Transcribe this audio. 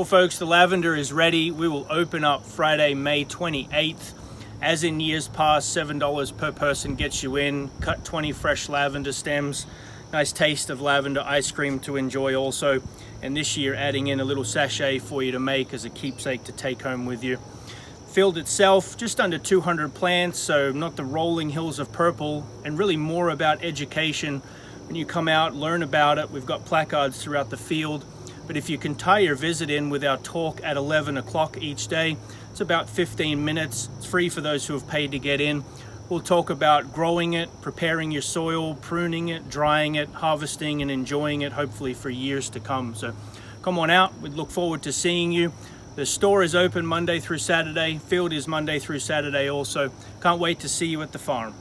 Well folks, the lavender is ready. We will open up Friday, May 28th. As in years past, $7 per person gets you in. Cut 20 fresh lavender stems. Nice taste of lavender ice cream to enjoy also. And this year adding in a little sachet for you to make as a keepsake to take home with you. Field itself, just under 200 plants, so not the rolling hills of purple, and really more about education. When you come out, learn about it. We've got placards throughout the field. But if you can tie your visit in with our talk at 11 o'clock each day, it's about 15 minutes. It's free for those who have paid to get in. We'll talk about growing it, preparing your soil, pruning it, drying it, harvesting and enjoying it, hopefully for years to come. So come on out. We look forward to seeing you. The store is open Monday through Saturday. Field is Monday through Saturday also. Can't wait to see you at the farm.